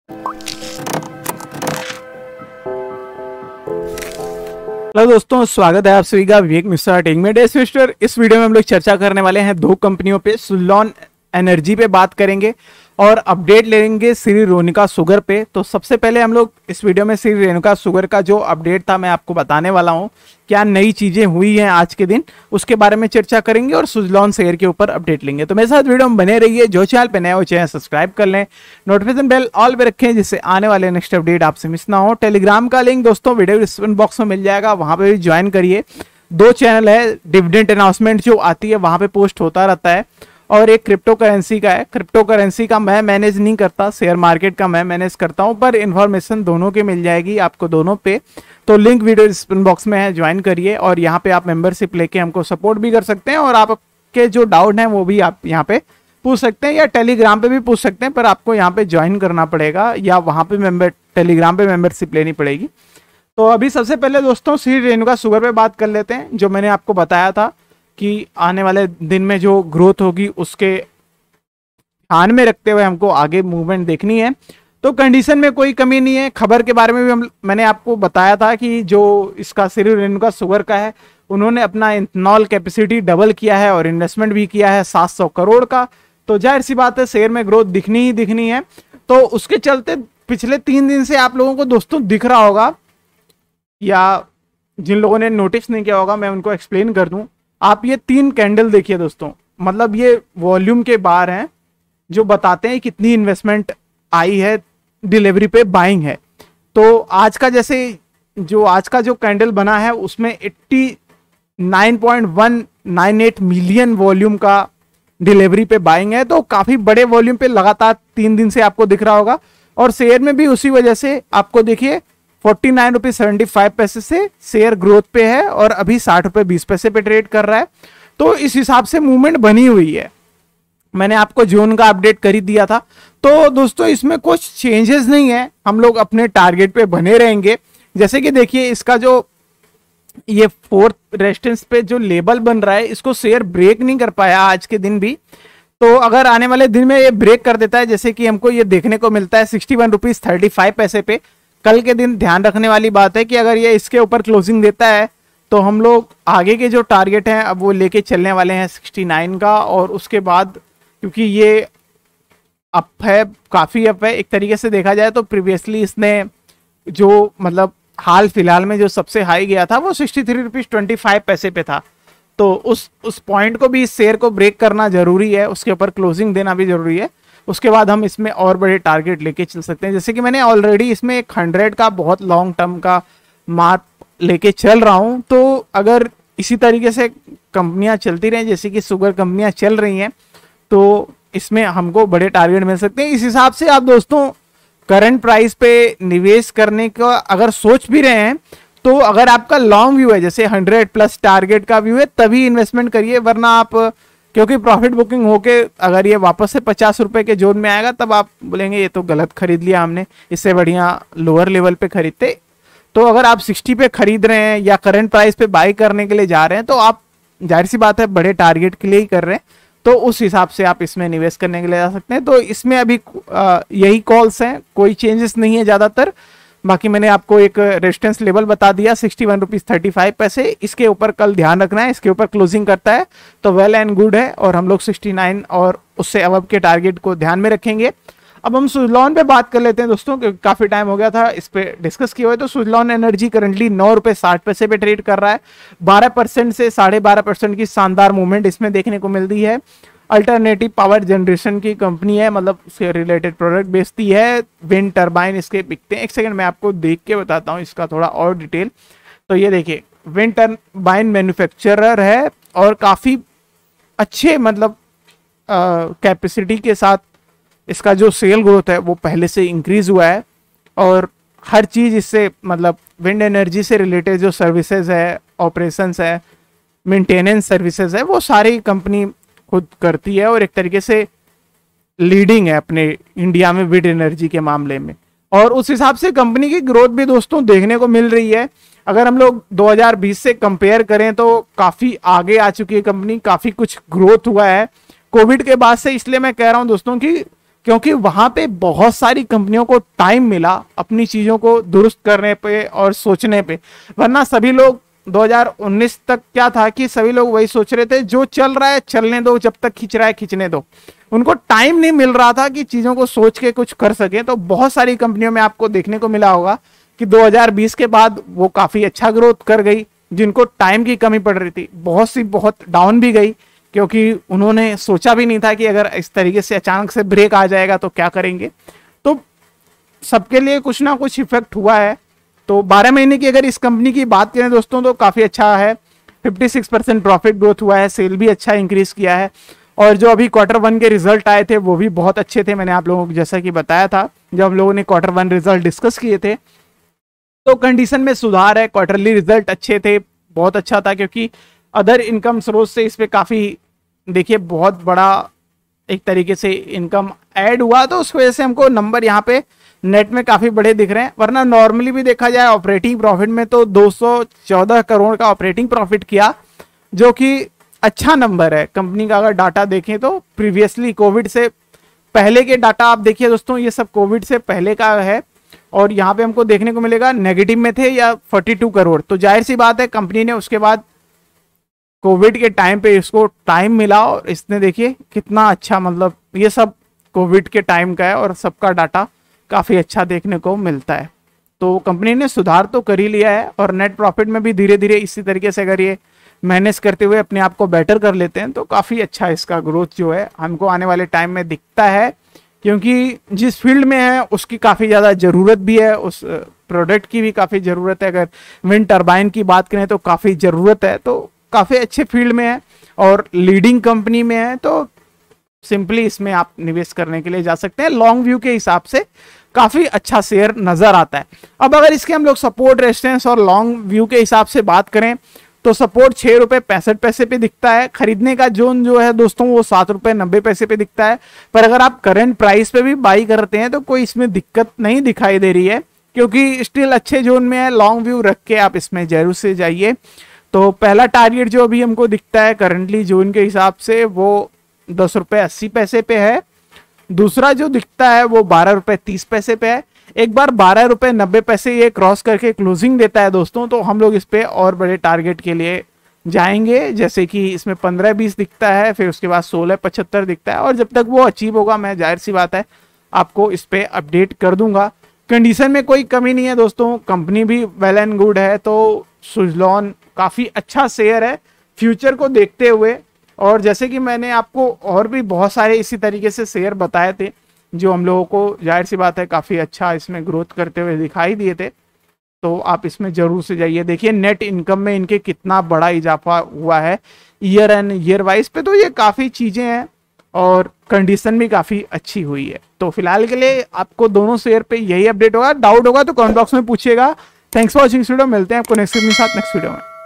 Hello दोस्तों, स्वागत है आप सभी का विवेक मिश्रा टेक में डेस मिस्टर। इस वीडियो में हम लोग चर्चा करने वाले हैं दो कंपनियों पे। सुज़लॉन एनर्जी पे बात करेंगे और अपडेट लेंगे श्री रेणुका शुगर पे। तो सबसे पहले हम लोग इस वीडियो में श्री रेणुका शुगर का जो अपडेट था मैं आपको बताने वाला हूं, क्या नई चीजें हुई हैं आज के दिन, उसके बारे में चर्चा करेंगे और सुज़लॉन शेयर के ऊपर अपडेट लेंगे। तो मेरे साथ वीडियो में बने रहिए। जो चैनल पे नया हो चैनल सब्सक्राइब कर लें, नोटिफिकेशन बेल ऑल पे रखें जिससे आने वाले नेक्स्ट अपडेट आपसे मिस ना हो। टेलीग्राम का लिंक दोस्तों वीडियो डिस्क्रिप्शन बॉक्स में मिल जाएगा, वहां पे भी ज्वाइन करिए। दो चैनल है, डिविडेंड अनाउंसमेंट जो आती है वहां पे पोस्ट होता रहता है, और एक क्रिप्टो करेंसी का है। क्रिप्टो करेंसी का मैं मैनेज नहीं करता, शेयर मार्केट का मैं मैनेज करता हूं, पर इन्फॉर्मेशन दोनों की मिल जाएगी आपको दोनों पे। तो लिंक वीडियो डिस्क्रिप्शन बॉक्स में है, ज्वाइन करिए और यहाँ पे आप मेंबरशिप लेके हमको सपोर्ट भी कर सकते हैं, और आपके जो डाउट हैं वो भी आप यहाँ पे पूछ सकते हैं, या टेलीग्राम पे भी पूछ सकते हैं, पर आपको यहाँ पे ज्वाइन करना पड़ेगा या वहाँ पे टेलीग्राम पे मेंबरशिप लेनी पड़ेगी। तो अभी सबसे पहले दोस्तों श्री रेणुका शुगर पे बात कर लेते हैं। जो मैंने आपको बताया था कि आने वाले दिन में जो ग्रोथ होगी उसके ध्यान में रखते हुए हमको आगे मूवमेंट देखनी है। तो कंडीशन में कोई कमी नहीं है। खबर के बारे में भी मैंने आपको बताया था कि जो इसका श्री रेणुका शुगर का है, उन्होंने अपना इथेनॉल कैपेसिटी डबल किया है और इन्वेस्टमेंट भी किया है 700 करोड़ का। तो जाहिर सी बात है शेयर में ग्रोथ दिखनी ही दिखनी है। तो उसके चलते पिछले 3 दिन से आप लोगों को दोस्तों दिख रहा होगा, या जिन लोगों ने नोटिस नहीं किया होगा मैं उनको एक्सप्लेन कर दूं। आप ये 3 कैंडल देखिए दोस्तों, मतलब ये वॉल्यूम के बार हैं जो बताते हैं कितनी इन्वेस्टमेंट आई है, डिलीवरी पे बाइंग है। तो आज का जो कैंडल बना है उसमें 89.198 मिलियन वॉल्यूम का डिलीवरी पे बाइंग है। तो काफी बड़े वॉल्यूम पे लगातार 3 दिन से आपको दिख रहा होगा, और शेयर में भी उसी वजह से आपको देखिए 49.75 से शेयर ग्रोथ पे है और अभी 60.20 पे ट्रेड कर रहा है। तो इस हिसाब से मूवमेंट बनी हुई है। मैंने आपको जोन का अपडेट कर ही दिया था। तो दोस्तों इसमें कुछ चेंजेस नहीं है, हम लोग अपने टारगेट पे बने रहेंगे। जैसे कि देखिए इसका जो ये 4th रेजिस्टेंस पे जो लेवल बन रहा है, इसको शेयर ब्रेक नहीं कर पाया आज के दिन भी। तो अगर आने वाले दिन में ये ब्रेक कर देता है, जैसे कि हमको ये देखने को मिलता है 61.35 पे, कल के दिन ध्यान रखने वाली बात है कि अगर ये इसके ऊपर क्लोजिंग देता है तो हम लोग आगे के जो टारगेट हैं अब वो लेके चलने वाले हैं 69 का। और उसके बाद क्योंकि ये अप है, काफ़ी अप है एक तरीके से देखा जाए, तो प्रीवियसली इसने जो मतलब हाल फिलहाल में जो सबसे हाई गया था वो 63.25 पे था। तो उस पॉइंट को भी, इस शेयर को ब्रेक करना जरूरी है, उसके ऊपर क्लोजिंग देना भी जरूरी है। उसके बाद हम इसमें और बड़े टारगेट लेके चल सकते हैं। जैसे कि मैंने ऑलरेडी इसमें एक 100 का बहुत लॉन्ग टर्म का मार्क लेके चल रहा हूं। तो अगर इसी तरीके से कंपनियां चलती रहें जैसे कि शुगर कंपनियां चल रही हैं, तो इसमें हमको बड़े टारगेट मिल सकते हैं। इस हिसाब से आप दोस्तों करंट प्राइस पे निवेश करने का अगर सोच भी रहे हैं, तो अगर आपका लॉन्ग व्यू है, जैसे 100+ टारगेट का व्यू है, तभी इन्वेस्टमेंट करिए। वरना आप, क्योंकि प्रॉफिट बुकिंग होके अगर ये वापस से 50 रुपए के जोन में आएगा, तब आप बोलेंगे ये तो गलत खरीद लिया हमने, इससे बढ़िया लोअर लेवल पे खरीदते। तो अगर आप 60 पे खरीद रहे हैं या करंट प्राइस पे बाई करने के लिए जा रहे हैं, तो आप जाहिर सी बात है बड़े टारगेट के लिए ही कर रहे हैं, तो उस हिसाब से आप इसमें निवेश करने के लिए जा सकते हैं। तो इसमें अभी यही कॉल्स हैं, कोई चेंजेस नहीं है ज़्यादातर। बाकी मैंने आपको एक रेजिस्टेंस लेवल बता दिया 61.35। इसके ऊपर कल ध्यान रखना है, इसके ऊपर क्लोजिंग करता है तो वेल एंड गुड है, और हम लोग 69 और उससे अबव के टारगेट को ध्यान में रखेंगे। अब हम सुज़लॉन पे बात कर लेते हैं दोस्तों, क्योंकि काफी टाइम हो गया था इस पे डिस्कस किए हुए। तो सुज़लॉन एनर्जी करंटली 9.60 पे ट्रेड कर रहा है। 12% से 12.5% की शानदार मूवमेंट इसमें देखने को मिलती है। अल्टरनेटिव पावर जनरेशन की कंपनी है, मतलब उससे रिलेटेड प्रोडक्ट बेचती है। विंड टरबाइन इसके बिकते हैं। एक सेकंड मैं आपको देख के बताता हूँ इसका थोड़ा और डिटेल। तो ये देखिए विंड टरबाइन मैन्युफैक्चरर है और काफ़ी अच्छे मतलब कैपेसिटी के साथ इसका जो सेल ग्रोथ है वो पहले से इंक्रीज हुआ है, और हर चीज़ इससे मतलब विंड एनर्जी से रिलेटेड जो सर्विसेज है, ऑपरेशंस है, मेंटेनेंस सर्विसेज है, वो सारी कंपनी खुद करती है, और एक तरीके से लीडिंग है अपने इंडिया में विंड एनर्जी के मामले में। और उस हिसाब से कंपनी की ग्रोथ भी दोस्तों देखने को मिल रही है। अगर हम लोग 2020 से कंपेयर करें तो काफ़ी आगे आ चुकी है कंपनी, काफ़ी कुछ ग्रोथ हुआ है कोविड के बाद से। इसलिए मैं कह रहा हूं दोस्तों कि क्योंकि वहां पे बहुत सारी कंपनियों को टाइम मिला अपनी चीजों को दुरुस्त करने पे और सोचने पे। वरना सभी लोग 2019 तक क्या था कि सभी लोग वही सोच रहे थे जो चल रहा है चलने दो, जब तक खींच रहा है खींचने दो। उनको टाइम नहीं मिल रहा था कि चीजों को सोच के कुछ कर सके। तो बहुत सारी कंपनियों में आपको देखने को मिला होगा कि 2020 के बाद वो काफी अच्छा ग्रोथ कर गई। जिनको टाइम की कमी पड़ रही थी, बहुत सी बहुत डाउन भी गई, क्योंकि उन्होंने सोचा भी नहीं था कि अगर इस तरीके से अचानक से ब्रेक आ जाएगा तो क्या करेंगे। तो सबके लिए कुछ ना कुछ इफेक्ट हुआ है। तो 12 महीने की अगर इस कंपनी की बात करें दोस्तों तो काफी अच्छा है। 56% प्रॉफिट ग्रोथ हुआ है, सेल भी अच्छा इंक्रीज किया है। और जो अभी Q1 के रिजल्ट आए थे वो भी बहुत अच्छे थे। मैंने आप लोगों को जैसा कि बताया था जब हम लोगों ने Q1 रिजल्ट डिस्कस किए थे, तो कंडीशन में सुधार है। क्वार्टरली रिजल्ट अच्छे थे, बहुत अच्छा था, क्योंकि अदर इनकम स्रोत से इस पे काफी देखिए बहुत बड़ा एक तरीके से इनकम ऐड हुआ, तो उस वजह से हमको नंबर यहाँ पे नेट में काफी बड़े दिख रहे हैं। वरना नॉर्मली भी देखा जाए ऑपरेटिंग प्रॉफिट में तो 214 करोड़ का ऑपरेटिंग प्रॉफिट किया, जो कि अच्छा नंबर है। कंपनी का अगर डाटा देखें तो प्रीवियसली कोविड से पहले के डाटा आप देखिए दोस्तों, ये सब कोविड से पहले का है। और यहाँ पे हमको देखने को मिलेगा नेगेटिव में थे या 42 करोड़। तो जाहिर सी बात है कंपनी ने उसके बाद कोविड के टाइम पे इसको टाइम मिला और इसने देखिए कितना अच्छा, मतलब ये सब कोविड के टाइम का है और सबका डाटा काफी अच्छा देखने को मिलता है। तो कंपनी ने सुधार तो कर ही लिया है और नेट प्रॉफिट में भी धीरे धीरे इसी तरीके से अगर ये मैनेज करते हुए अपने आप को बेटर कर लेते हैं तो काफी अच्छा इसका ग्रोथ जो है हमको आने वाले टाइम में दिखता है। क्योंकि जिस फील्ड में है उसकी काफी ज्यादा जरूरत भी है, उस प्रोडक्ट की भी काफी जरूरत है। अगर विंड टरबाइन की बात करें तो काफी जरूरत है, तो काफी अच्छे फील्ड में है और लीडिंग कंपनी में है। तो सिंपली इसमें आप निवेश करने के लिए जा सकते हैं। लॉन्ग व्यू के हिसाब से काफी अच्छा शेयर नजर आता है। अब अगर इसके हम लोग सपोर्ट, रेजिस्टेंस और लॉन्ग व्यू के हिसाब से बात करें तो सपोर्ट 6 रुपए 65 पैसे पे दिखता है। खरीदने का जोन जो है दोस्तों वो 7 रुपए 90 पैसे पे दिखता है। पर अगर आप करंट प्राइस पे भी बाई करते हैं तो कोई इसमें दिक्कत नहीं दिखाई दे रही है, क्योंकि स्टिल अच्छे जोन में है। लॉन्ग व्यू रख के आप इसमें जरूर से जाइए। तो पहला टारगेट जो अभी हमको दिखता है करंटली जोन के हिसाब से वो 10 रुपए 80 पैसे पे है। दूसरा जो दिखता है वो 12 रुपए 30 पैसे पे है। एक बार 12 रुपए 90 पैसे ये क्रॉस करके क्लोजिंग देता है दोस्तों, तो हम लोग इस पे और बड़े टारगेट के लिए जाएंगे। जैसे कि इसमें 15-20 दिखता है, फिर उसके बाद 16-75 दिखता है। और जब तक वो अचीव होगा मैं जाहिर सी बात है आपको इस पे अपडेट कर दूंगा। कंडीशन में कोई कमी नहीं है दोस्तों, कंपनी भी वेल एंड गुड है। तो सुजलॉन काफी अच्छा शेयर है फ्यूचर को देखते हुए। और जैसे कि मैंने आपको और भी बहुत सारे इसी तरीके से शेयर बताए थे जो हम लोगों को जाहिर सी बात है काफी अच्छा इसमें ग्रोथ करते हुए दिखाई दिए थे, तो आप इसमें जरूर से जाइए। देखिए नेट इनकम में इनके कितना बड़ा इजाफा हुआ है ईयर एंड ईयर वाइज पे, तो ये काफी चीजें हैं और कंडीशन भी काफी अच्छी हुई है। तो फिलहाल के लिए आपको दोनों शेयर पे यही अपडेट होगा। डाउट होगा तो कमेंट बॉक्स में पूछिएगा। थैंक्स फॉर वॉचिंग वीडियो, मिलते हैं आपको नेक्स्ट वीडियो में।